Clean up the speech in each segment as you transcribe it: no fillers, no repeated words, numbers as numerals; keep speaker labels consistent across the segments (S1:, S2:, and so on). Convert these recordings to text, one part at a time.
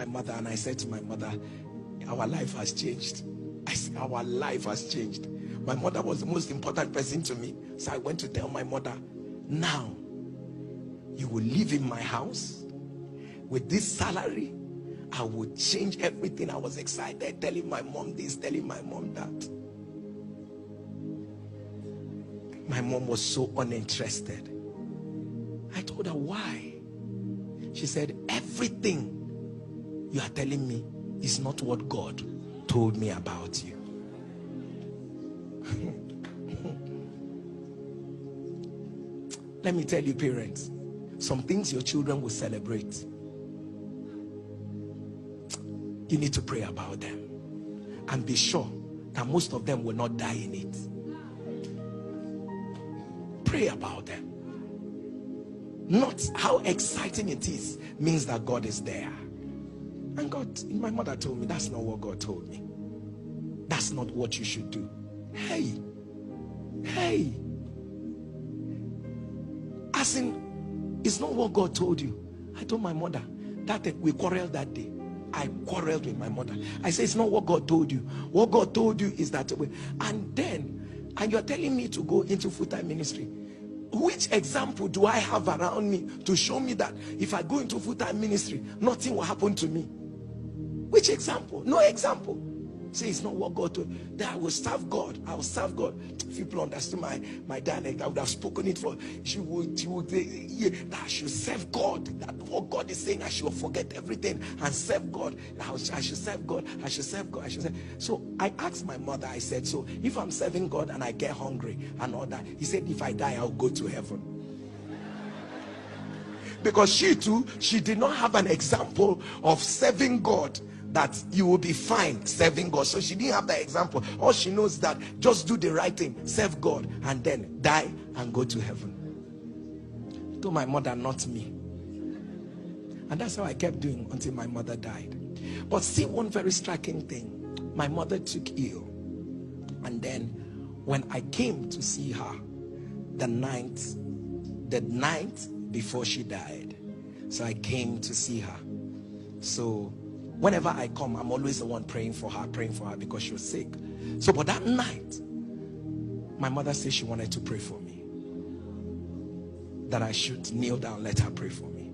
S1: mother and I said to my mother, our life has changed. I said, our life has changed. My mother was the most important person to me. So I went to tell my mother, now you will live in my house with this salary. I will change everything. I was excited, telling my mom this, telling my mom that. My mom was so uninterested. I told her, why? She said, everything you are telling me is not what God told me about you. Let me tell you, parents, some things your children will celebrate, you need to pray about them and be sure that most of them will not die in it. Pray about them. Not how exciting it is means that God is there. And God, my mother told me, that's not what God told me. That's not what you should do. Hey, as in, it's not what God told you. I told my mother that we quarreled that day. I quarreled with my mother. I said, it's not what God told you. What God told you is that way. And you're telling me to go into full-time ministry. Which example do I have around me to show me that if I go into full-time ministry, nothing will happen to me? Which example? No example. Say it's not what God told. That I will serve God. I will serve God. If people understood my dialect, I would have spoken it for. She would that I should serve God. That what God is saying, I should forget everything and serve God. I should serve God. I should serve God. I should serve. So I asked my mother. I said, so if I'm serving God and I get hungry and all that, he said, if I die, I'll go to heaven. Because she too, she did not have an example of serving God, that you will be fine serving God. So she didn't have that example. All she knows that just do the right thing, serve God, and then die and go to heaven. I told my mother, not me. And that's how I kept doing until my mother died. But see one very striking thing. My mother took ill. And then when I came to see her the night before she died, so I came to see her. So whenever I come, I'm always the one praying for her because she was sick. So, but that night, my mother said she wanted to pray for me. That I should kneel down, let her pray for me.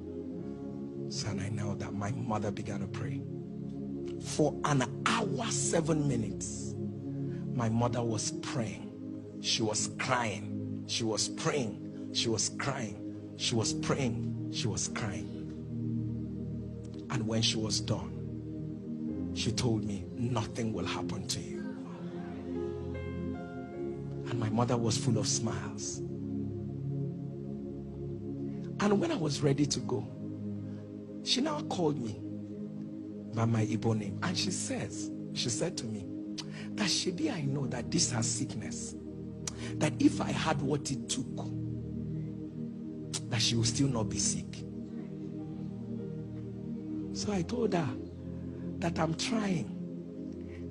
S1: So, and I knelt down. My mother began to pray. For an hour, 7 minutes, my mother was praying. She was crying. She was praying. She was crying. She was praying. She was crying. And when she was done, she told me, nothing will happen to you. And my mother was full of smiles. And when I was ready to go, she now called me by my Igbo name. And she said to me, that Shebi, I know that this has sickness. That if I had what it took, that she will still not be sick. So I told her that I'm trying,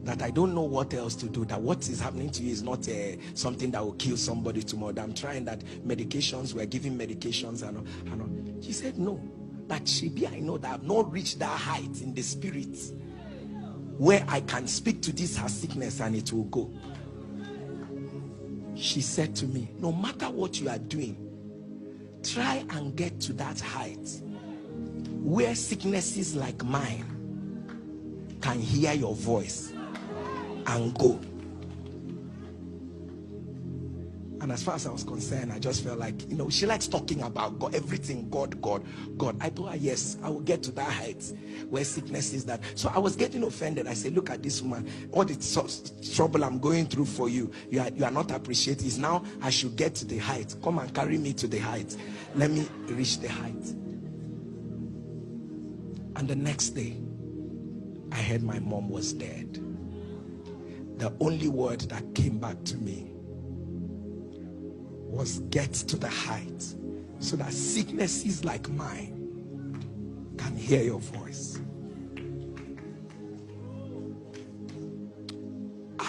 S1: that I don't know what else to do, that what is happening to you is not something that will kill somebody tomorrow. That I'm trying, that medications, we're giving medications and all. She said, no, that Shebi, I know that I've not reached that height in the spirit where I can speak to this her sickness and it will go. She said to me, no matter what you are doing, try and get to that height where sicknesses like mine can hear your voice and go. And as far as I was concerned, I just felt like, she likes talking about God, everything, God. I told her, yes, I will get to that height where sickness is that. So I was getting offended. I said, look at this woman, all the trouble I'm going through for you, you are not appreciating. It's now I should get to the height. Come and carry me to the height. Let me reach the height. And the next day, I heard my mom was dead. The only word that came back to me was get to the height so that sicknesses like mine can hear your voice.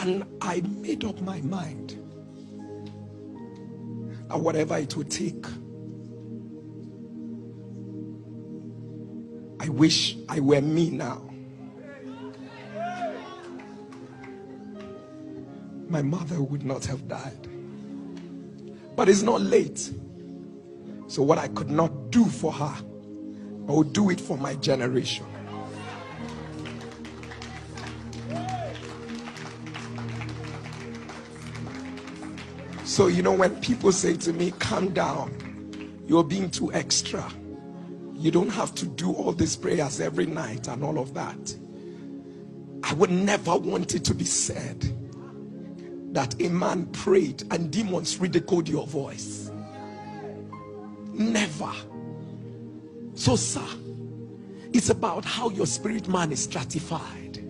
S1: And I made up my mind that whatever it would take, I will wish I were me now. My mother would not have died. But it's not late. So what I could not do for her, I will do it for my generation. So when people say to me, calm down, you're being too extra, you don't have to do all these prayers every night and all of that, I would never want it to be said that a man prayed and demons ridiculed your voice. Never. So sir, it's about how your spirit man is stratified.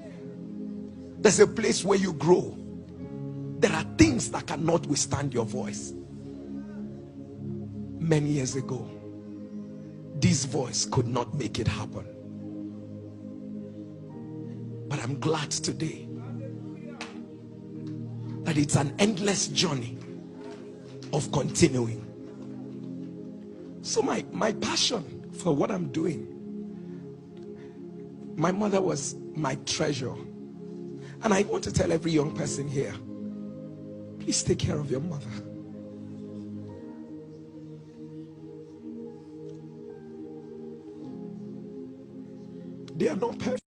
S1: There's a place where you grow. There are things that cannot withstand your voice. Many years ago, this voice could not make it happen. But I'm glad today that it's an endless journey of continuing. So my passion for what I'm doing, my mother was my treasure. And I want to tell every young person here, please take care of your mother. They are not perfect.